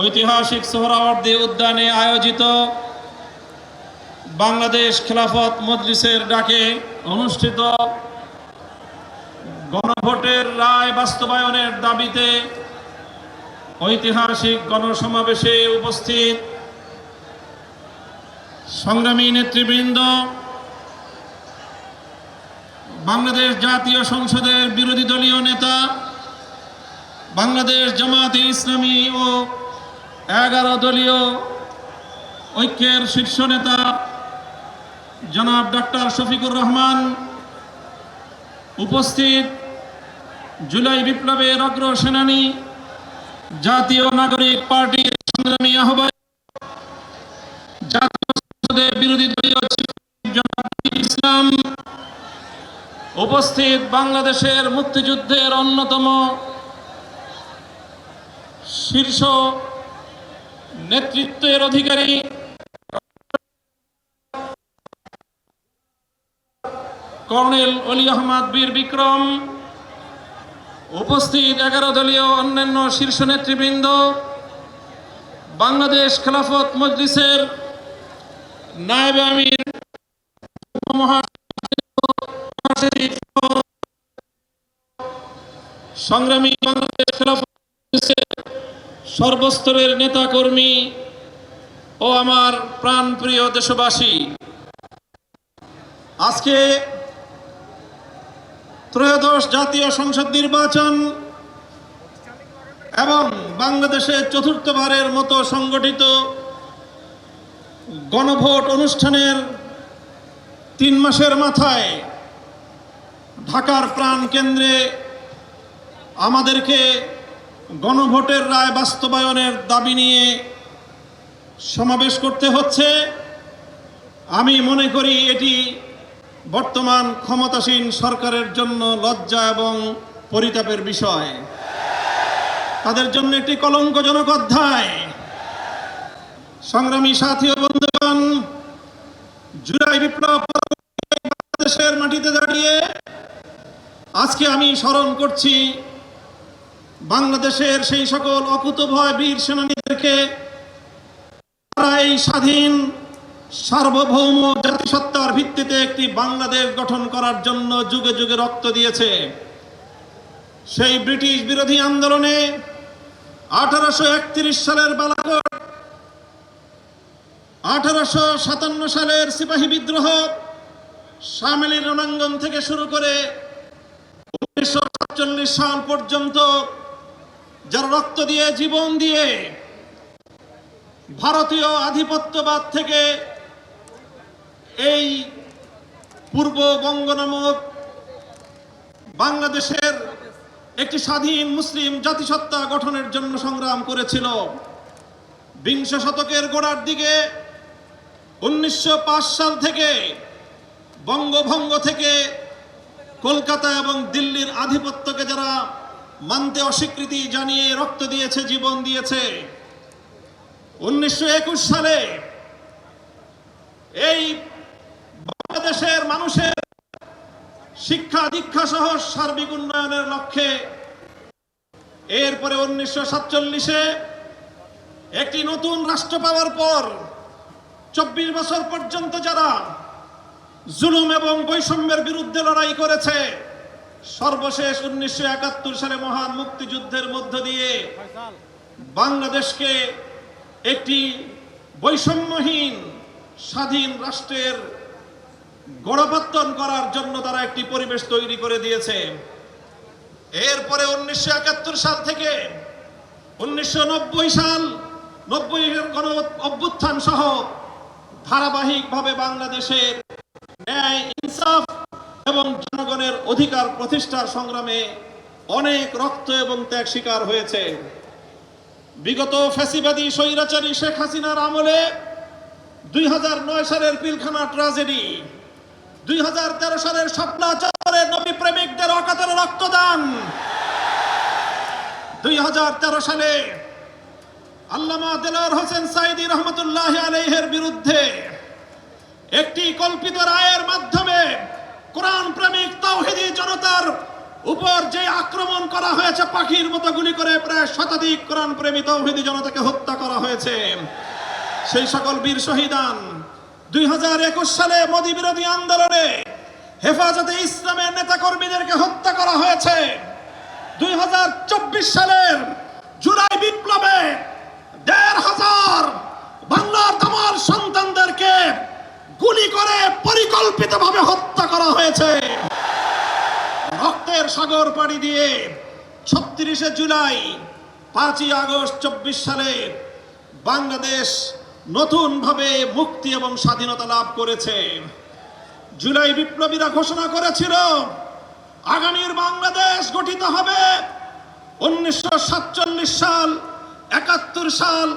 ঐতিহাসিক সোহরাওয়ার্দী উদ্যানে আয়োজিত বাংলাদেশ খেলাফত মজলিসের ডাকে অনুষ্ঠিত গণভোটের রায় বাস্তবায়নের দাবিতে ঐতিহাসিক গণসমাবেশে উপস্থিত সংগ্রামী নেতৃবৃন্দ, বাংলাদেশ জাতীয় সংসদের বিরোধী দলীয় নেতা, বাংলাদেশ জামায়াতে ইসলামী ও 11 দলীয় ঐক্যের শীর্ষ নেতা জনাব ডক্টর শফিকুর রহমান, উপস্থিত জুলাই বিপ্লবের অগ্রসেনানী জাতীয় নাগরিক পার্টির সংগ্রামী আহ্বায়ক, জাতীয় সংসদের বিরোধী দলীয় জনাব ইসলাম, উপস্থিত বাংলাদেশের মুক্তিযুদ্ধের অন্যতম শীর্ষ নেতৃত্বের অধিকারী কর্নেল অলি আহমদ বীর বিক্রম, উপস্থিত 11 দলীয় অন্যান্য শীর্ষ নেতৃবৃন্দ, বাংলাদেশ খেলাফত মজলিসের নায়েবে আমির সংগ্রামী বাংলাদেশ খেলাফত মজলিসের সর্বস্তরের নেতা কর্মী ও আমার প্রাণপ্রিয় দেশবাসী, আজকে ত্রয়োদশ জাতীয় সংসদ নির্বাচন এবং বাংলাদেশে চতুর্থবারের মতো সংগঠিত গণভোট অনুষ্ঠানের 3 মাসের মাথায় ঢাকার প্রাণ কেন্দ্রে আমাদেরকে গণভোটের রায় বাস্তবায়নের দাবি নিয়ে সমাবেশ করতে হচ্ছে। আমি মনে করি এটি বর্তমান ক্ষমতাসীন সরকারের জন্য লজ্জা এবং পরিতাপের বিষয়, তাদের জন্য একটি কলঙ্কজনক অধ্যায়। সংগ্রামী সাথী ও বন্ধুগণ, জুলাই বিপ্লব বাংলাদেশের মাটিতে দাঁড়িয়ে আজকে আমি স্মরণ করছি বাংলাদেশের সেই সকল অকুতোভয় বীর সেনানীদেরকে, তারা এই স্বাধীন সার্বভৌম জাতিসত্তার ভিত্তিতে একটি বাংলাদেশ গঠন করার জন্য যুগে যুগে রক্ত দিয়েছে। সেই ব্রিটিশ বিরোধী আন্দোলনে 1831 সালের বালাকোট, 1857 সালের সিপাহী বিদ্রোহ, শামেলি রণাঙ্গন থেকে শুরু করে 1947 সাল পর্যন্ত যারা রক্ত দিয়ে জীবন দিয়ে ভারতীয় আধিপত্যবাদ থেকে এই পূর্ববঙ্গ নামক বাংলাদেশের একটি স্বাধীন মুসলিম জাতিসত্তা গঠনের জন্য সংগ্রাম করেছিল। বিংশ শতকের গোড়ার দিকে 1905 সাল থেকে বঙ্গভঙ্গ থেকে কলকাতা এবং দিল্লির আধিপত্যকে যারা মানতে অস্বীকৃতি জানিয়ে রক্ত দিয়েছে, জীবন দিয়েছে, 1921 সালে এই বাংলাদেশের মানুষের শিক্ষা দীক্ষা সহ সার্বিক উন্নয়নের লক্ষ্যে এরপরে 1947-এ একটি নতুন রাষ্ট্র পাওয়ার পর 24 বছর পর্যন্ত যারা জুলুম এবং বৈষম্যের বিরুদ্ধে লড়াই করেছে, সর্বশেষ 1971 সালে মহান মুক্তিযুদ্ধের মধ্য দিয়ে বাংলাদেশকে একটি বৈষম্যহীন স্বাধীন রাষ্ট্রের গড়াপত্তন করার জন্য তারা একটি পরিবেশ তৈরি করে দিয়েছে। এরপরে 1971 সাল থেকে 1990 সাল 90-এর গণ অভ্যুত্থান সহ ধারাবাহিকভাবে বাংলাদেশের ন্যায়, ইনসাফ এবং জনগণের অধিকার প্রতিষ্ঠার সংগ্রামে অনেক রক্ত এবং ত্যাগ স্বীকার হয়েছে। বিগত ফ্যাসিবাদী স্বৈরাচারী শেখ হাসিনার আমলে 2009 সালের পিলখানা ট্র্যাজেডি, 2013 সালের শাপলা চত্বরের নবী প্রেমিকদের অকাতর রক্তদান, 2013 সালে আল্লামা দেলোয়ার হোসেন সাঈদী রহমতুল্লাহি আলাইহির বিরুদ্ধে একটি কল্পিত রায়ের মাধ্যমে কোরআন প্রেমিক তাওহীদি জনতার উপর যে আক্রমণ করা হয়েছে, পাখির মতো গুলি করে প্রায় শতাধিক কোরআন প্রেমী তৌহিদি জনতাকে হত্যা করা হয়েছে, সেই সকল বীর শহীদান 2021 সালে মোদী বিরোধী আন্দোলনে হেফাজতে ইসলামের নেতাকর্মীদেরকে হত্যা করা হয়েছে। 2024 সালের জুলাই বিপ্লবে 1,500 বাংলার তামার সন্তানদেরকে গুলি করে পরিকল্পিতভাবে হত্যা করা হয়েছে। রক্তের সাগর পাড়ি দিয়ে 36শে জুলাই 5ই আগস্ট 24 সালে বাংলাদেশ নতুনভাবে মুক্তি এবং স্বাধীনতা লাভ করেছে। জুলাই বিপ্লবীরা ঘোষণা করেছিল আগামীর বাংলাদেশ গঠিত হবে 1947 সাল, 71 সাল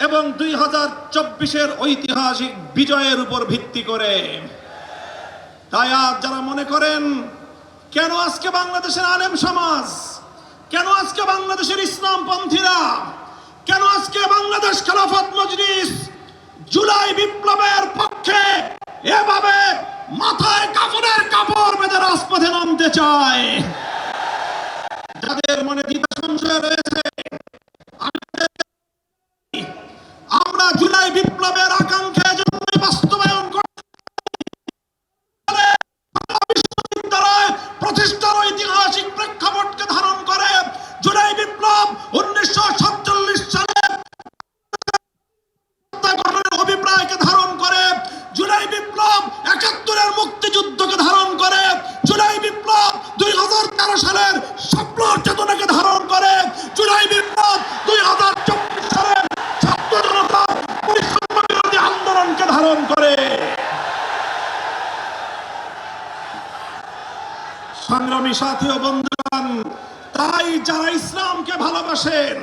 এবং 2024-এর ঐতিহাসিক বিজয়ের উপর ভিত্তি করে। তাই আজ যারা মনে করেন কেন আজকে বাংলাদেশের আলেম সমাজ, কেন আজকে বাংলাদেশের ইসলামপন্থীরা, কেন আজকে বাংলাদেশ খেলাফত মজলিস জুলাই বিপ্লবের পক্ষে এভাবে মাথায় কাফনের কাপড় বেঁধে রাজপথে নামতে চায়, যাদের মনে দ্বিধা সংশয় রয়েছে, আমরা জুলাই বিপ্লবের আকাঙ্ক্ষা জন্য বাস্তবায়ন করতে বিশ্ববিদ্যালয় প্রতিষ্ঠার ঐতিহাসিক প্রেক্ষাপটকে ধারণ করে জুলাই বিপ্লব 1947 সালে অভিপ্রায়কে ধারণ করে, জুলাই বিপ্লব 71-এর মুক্তিযুদ্ধকে ধারণ করে, জুলাই বিপ্লব 2013 সালের স্বপ্ন চেতনাকে ধারণ করে, জুলাই বিপ্লব 2024 সালের ছাত্র জনতার বৈষম্য বিরোধী আন্দোলনকে ধারণ করে। সংগ্রামী সাথী ও বন্ধুগণ, তাই যারা ইসলামকে ভালোবাসেন,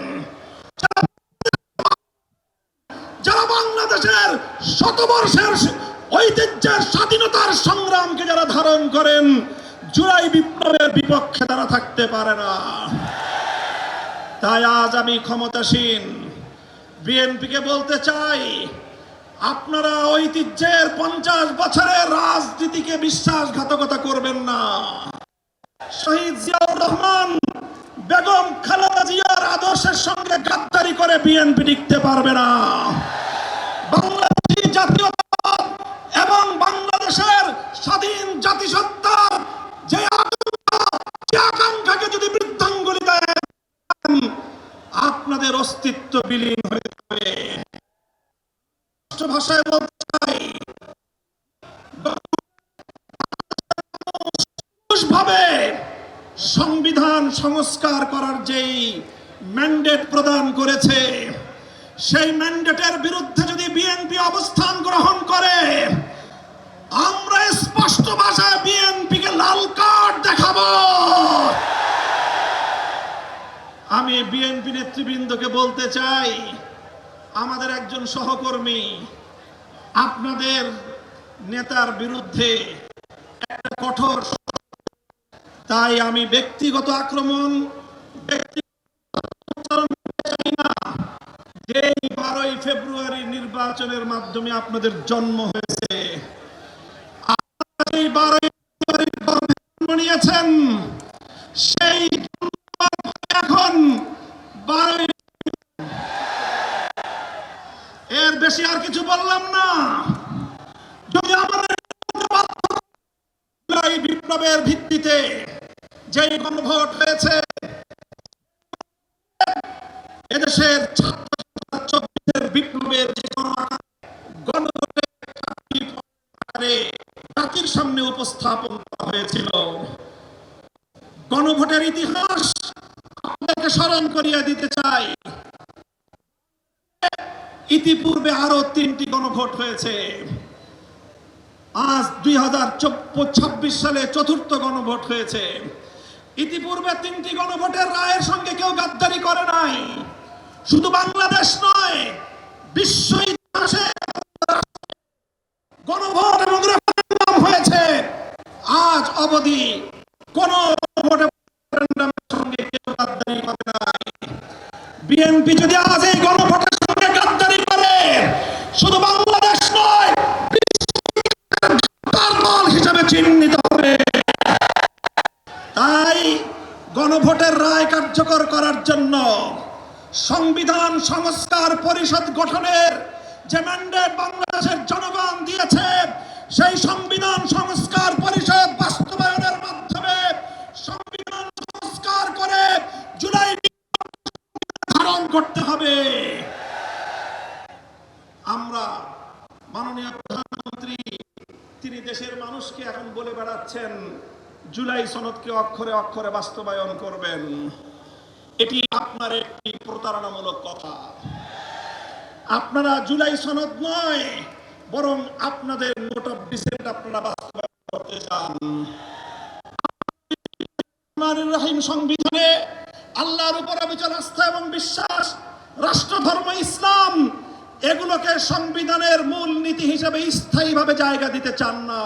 যারা বাংলাদেশের শতবর্ষের ঐতিহ্যের স্বাধীনতার সংগ্রামকে যারা ধারণ করেন, জুলাই বিপ্লবের বিপক্ষে তারা থাকতে পারে না। তাই আজ আমি ক্ষমতাসীন বিএনপিকে বলতে চাই, আপনারা ঐতিহ্যের 50 বছরের রাজনীতিকে বিশ্বাসঘাতকতা করবেন না। শহীদ জিয়াউর রহমান, বেগম খালেদা জিয়ার আদর্শের সঙ্গে গাদ্দারি করে বিএনপি টিকতে পারবে না। বাংলাদেশী জাতীয়তাবাদ এবং বাংলাদেশের স্বাধীন জাতিসত্তার যে আকাঙ্ক্ষাকে যদি বৃদ্ধাঙ্গুলি দেন, আপনাদের অস্তিত্ব বিলীন হয়ে যাবে। ভাষায় বলতে চাই, ভাবে সংবিধান সংস্কার করার যেই ম্যান্ডেট প্রদান করেছে, সেই ম্যান্ডেটের বিরুদ্ধে যদি বিএনপি অবস্থান গ্রহণ করে, আমরা স্পষ্ট ভাষায় বিএনপিকে লাল কার্ড দেখাবো। আমি বিএনপি নেতৃবৃন্দকে বলতে চাই, আমাদের একজন সহকর্মী আপনাদের নেতার বিরুদ্ধে একটা কঠোর, তাই আমি ব্যক্তিগত আক্রমণ চাই না। যে 12ই ফেব্রুয়ারি নির্বাচনের মাধ্যমে আপনাদের জন্ম হয়েছে, এই 12ই ফেব্রুয়ারি জন্ম নিয়েছেন, সেই এখন 12ই, এর বেশি আর কিছু বললাম না। যদি আমাদের বিপ্লবের ভিত্তিতে যেই গণভোট হয়েছে, এদেশের বিপ্লবের জাতির সামনে উপস্থাপন করা হয়েছিল। গণভোটের ইতিহাস আপনাদেরকে স্মরণ করিয়ে দিতে চাই। ইতিপূর্বে আরো 3টি গণভোট হয়েছে। আজ 2026 সালে 4র্থ গণভোট হয়েছে। ইতিপূর্বে 3টি গণভোটের রায়ের সঙ্গে কেউ গাদ্দারি করে নাই। শুধু বাংলাদেশ নয়, বিশ্ব ইতিহাসে গণভোট এবং রেফারেন্ডাম হয়েছে। আজ অবধি কোন রেফারেন্ডামের সঙ্গে কেউ গাদ্দারি করে নাই। বিএনপি যদি আজ এই গণভোটের সঙ্গে গাদ্দারি করে, শুধু বাংলাদেশ নয়, দল হিসাবে চিহ্নিত হবে। তাই কার্যকর করার জন্য সংবিধান সংস্কার পরিষদ গঠনের যে ম্যান্ডেট বাংলাদেশের জনগণ দিয়েছে, সেই সংবিধান সংস্কার পরিষদ বাস্তবায়নের মাধ্যমে সংবিধান সংস্কার করে জুলাই ধারণ করতে হবে। আমরা মাননীয় প্রধানমন্ত্রী তিনি দেশের মানুষকে এখন বলে বেড়াচ্ছেন জুলাই সনদকে অক্ষরে অক্ষরে বাস্তবায়ন করবেন। এটি আপনার একটি প্রতারণামূলক কথা। আপনারা জুলাই সনদ নয়, বরং আপনাদের নোট অফ ডিসেন্ট আপনারা বাস্তবায়ন করতে চান। রহিম সংবিধানে আল্লাহর উপর অবিচল আস্থা এবং বিশ্বাস, রাষ্ট্র ধর্ম ইসলাম, এগুলোকে সংবিধানের মূল নীতি হিসেবে স্থায়ীভাবে জায়গা দিতে চান না।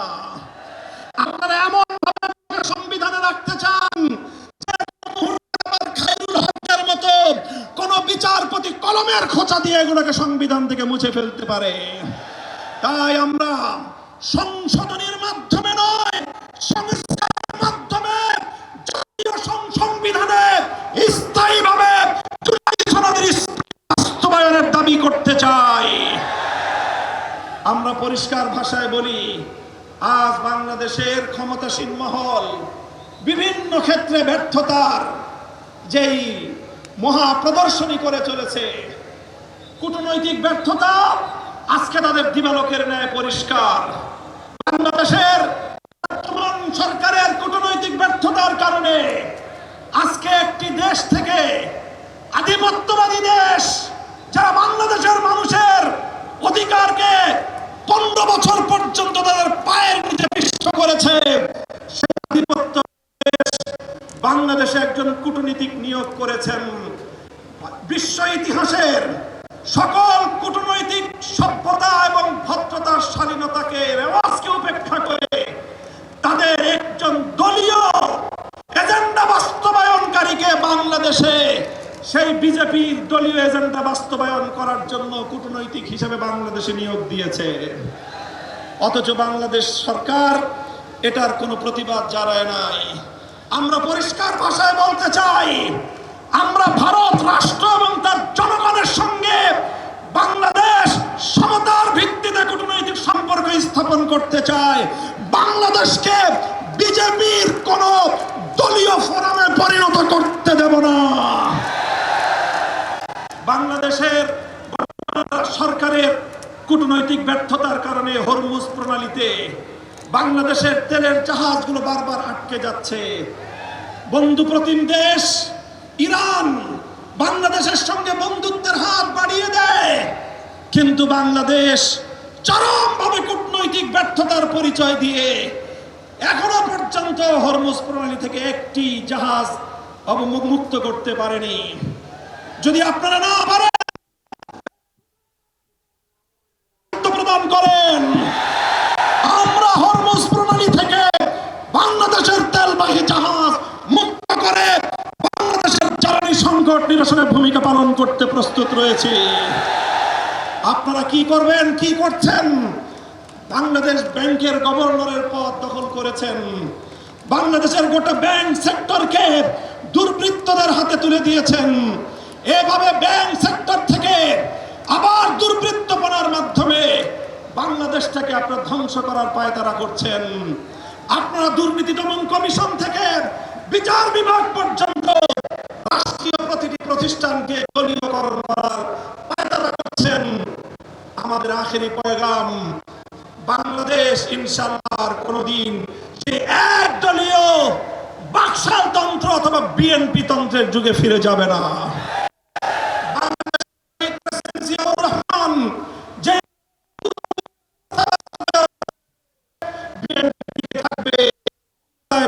আপনারা এমন ভাবে সংবিধানে রাখতে চান মতো কোন বিচারপতি কলমের খোঁচা দিয়ে এগুলোকে সংবিধান থেকে মুছে ফেলতে পারে। তাই আমরা সংশোধনের মাধ্যমে নয়, সংস্কারের মাধ্যমে জাতীয় সংবিধানে স্থায়ীভাবে বাস্তবায়নের দাবি করতে চাই। আমরা পরিষ্কার ভাষায় বলি, আজ বাংলাদেশের ক্ষমতাসীন মহল বিভিন্ন ক্ষেত্রে ব্যর্থতার যেই মহা প্রদর্শনী করে চলেছে, কূটনৈতিক ব্যর্থতা আজকে তাদের দিবালোকের ন্যায় পরিষ্কার। বাংলাদেশের বর্তমান সরকারের কূটনৈতিক ব্যর্থতার কারণে আজকে একটি দেশ থেকে আধিপত্যবাদী দেশ, যারা বাংলাদেশের মানুষের অধিকারকে 15 বছর পর্যন্ত তাদের পায়ের নিচে পিষ্ট করেছে, সেই আধিপত্য বাংলাদেশে একজন কূটনীতিক নিয়োগ করেছেন। বিশ্ব ইতিহাসের সকল কূটনৈতিক সভ্যতা এবং ভদ্রতার শালীনতাকে রেওয়াজকে উপেক্ষা করে তাদের একজন দলীয় এজেন্ডা বাস্তবায়নকারীকে বাংলাদেশে সেই বিজেপির দলীয় এজেন্ডা বাস্তবায়ন করার জন্য কূটনৈতিক হিসেবে বাংলাদেশে নিয়োগ দিয়েছে। অথচ বাংলাদেশ সরকার এটার কোনো প্রতিবাদ জানায় নাই। আমরা পরিষ্কার ভাষায় বলতে চাই, আমরা ভারত রাষ্ট্র এবং তার জনগণের সঙ্গে বাংলাদেশ সমতার ভিত্তিতে কূটনৈতিক সম্পর্ক স্থাপন করতে চায়। বাংলাদেশকে বিজেপির কোন দলীয় ফোরামে পরিণত করতে দেব না। বাংলাদেশের সরকারের কূটনৈতিক ব্যর্থতার কারণে হরমুজ প্রণালীতে বাংলাদেশের তেলের জাহাজগুলো বারবার আটকে যাচ্ছে। বন্ধু প্রতিম দেশ ইরান বাংলাদেশের সঙ্গে বন্ধুত্বের হাত বাড়িয়ে দেয়, কিন্তু বাংলাদেশ চরমভাবে কূটনৈতিক ব্যর্থতার পরিচয় দিয়ে এখনো পর্যন্ত হরমুজ প্রণালী থেকে একটি জাহাজ অবমুক্ত করতে পারেনি। যদি আপনারা না পারেন প্রদান করেন, আমরা হরমুজ প্রণালী থেকে বাংলাদেশের তেলবাহী জাহাজ মুক্ত করে বাংলাদেশের জ্বালানি সংকট নিরসনে ভূমিকা পালন করতে প্রস্তুত রয়েছে। আপনারা কি করবেন, কি করছেন? বাংলাদেশ ব্যাংকের গভর্নরের পদ দখল করেছেন। বাংলাদেশের গোটা ব্যাংক সেক্টরকে দুর্বৃত্তদের হাতে তুলে দিয়েছেন। এভাবে ব্যাংক সেক্টর থেকে আবার দুর্বৃত্তপনার মাধ্যমে বাংলাদেশটাকে আপনারা ধ্বংস করার পায়তারা করছেন। আপনারা দুর্নীতি দমন কমিশন থেকে বিচার বিভাগ পর্যন্ত রাষ্ট্রীয় প্রতিটি প্রতিষ্ঠানকে দলীয়করণ করার পায়তারা করছেন। আমাদের আখেরি পয়গাম, বাংলাদেশ ইনশাআল্লাহ কোনদিন যে একদলীয় বাকশাল তন্ত্র অথবা বিএনপি তন্ত্রের যুগে ফিরে যাবে না।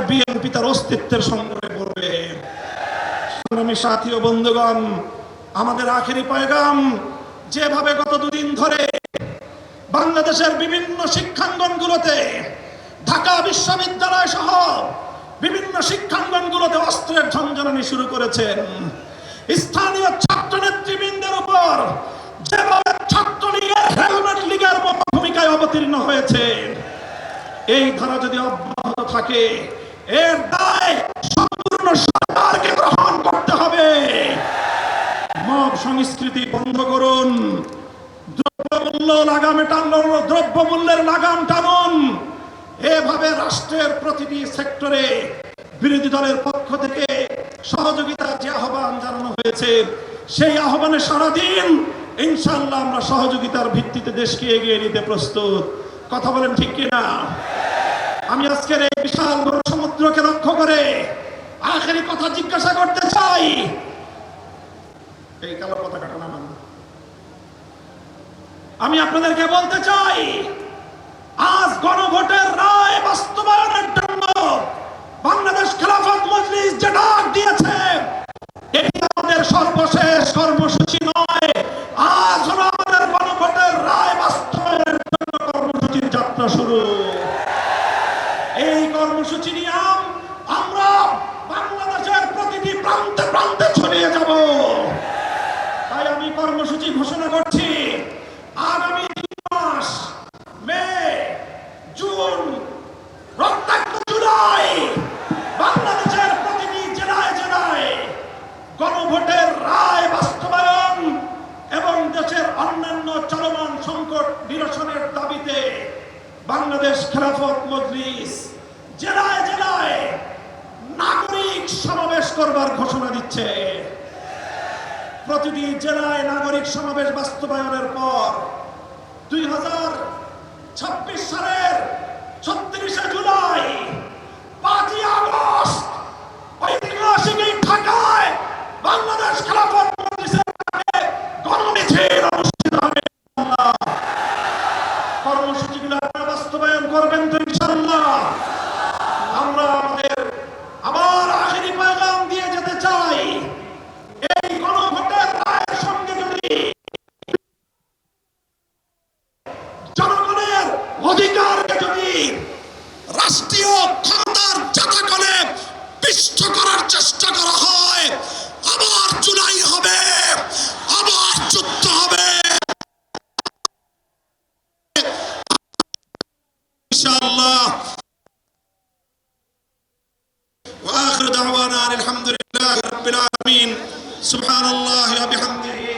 বিএনপি তার অস্তিত্বের সংকটে পড়বে। সংগ্রামী সাথী ও বন্ধুগণ, আমাদের আখেরি পয়গাম, যেভাবে গত দুদিন ধরে বাংলাদেশের বিভিন্ন শিক্ষাঙ্গনগুলোতে, ঢাকা বিশ্ববিদ্যালয় সহ বিভিন্ন শিক্ষাঙ্গনগুলোতে অস্ত্রের ঝঞ্ঝনানি শুরু করেছেন, স্থানীয় ছাত্র নেতৃবৃন্দের উপর যেভাবে ছাত্রলীগের হেলমেট লীগের মতো ভূমিকায় অবতীর্ণ হয়েছে, এই ধারা যদি অব্যাহত থাকে এর দায় সম্পূর্ণ সরকারকে গ্রহণ করতে হবে। মব সংস্কৃতি বন্ধ করুন, দ্রব্যমূল্যের লাগাম টানুন। এভাবে রাষ্ট্রের প্রতিটি সেক্টরে বিরোধী দলের পক্ষ থেকে সহযোগিতার যে আহ্বান জানানো হয়েছে, সেই আহ্বানে সাড়া দিন। ইনশাআল্লাহ আমরা সহযোগিতার ভিত্তিতে দেশকে এগিয়ে নিতে প্রস্তুত। কথা বলেন ঠিক কিনা? আমি আজকের এই বিশাল বড় সমুদ্রকে লক্ষ্য করে আখেরি কথা জিজ্ঞাসা করতে চাই। এই কালো পতাকাটা নামান। আমি আপনাদেরকে বলতে চাই, আজ গণভোটের রায় বাস্তবায়নের জন্য বাংলাদেশ খেলাফত মজলিস যে ডাক দিয়েছে, এটি আমাদের সর্বশেষ কর্মসূচি নয়। আজ হলো আমাদের গণভোটের রায় বাস্তবায়নের জন্য কর্মসূচির যাত্রা শুরু। এই কর্মসূচি নিয়ে আমরা বাংলাদেশের প্রতিটি প্রান্তে প্রান্তে ছড়িয়ে যাব। তাই আমি কর্মসূচি ঘোষণা করছি, আগামী 2 মাস মে, জুন, রক্তাক্ত জুলাই বাংলাদেশের প্রতিটি জেলায় জেলায় গণভোটের রায় বাস্তবায়ন এবং দেশের অন্যান্য চলমান সংকট নিরসনের দাবিতে বাংলাদেশ খেলাফত মজলিস জেলায় জেলায় নাগরিক সমাবেশ করবার ঘোষণা দিচ্ছে। প্রতিটি জেলায় নাগরিক সমাবেশ বাস্তবায়নের পর 2026 সালের 36শে জুলাই, 5ই আগস্ট ঐতিহাসিক এই ঢাকায় বাংলাদেশ খেলাফত মজলিসের গণমিছিল অনুষ্ঠিত হবে। কর্মসূচিগুলো আপনারা বাস্তবায়ন করবেন তো ইনশাআল্লাহ? আমরা আমাদের আবার আখেরি পয়গাম দিয়ে যেতে চাই, এই গণভোটের রায়ের সঙ্গে যদি জনগণের অধিকারকে যদি রাষ্ট্রীয় ক্ষমতার জাতাকলে পিষ্ট করার চেষ্টা করা হয়, আবার জুলাই হবে, আবার যুদ্ধ হবে ইনশাআল্লাহ। ওয়া আখিরু দাওয়ানা আলহামদুলিল্লাহি রাব্বিল আলামিন। সুবহানাল্লাহি ওয়া বিহামদিহি।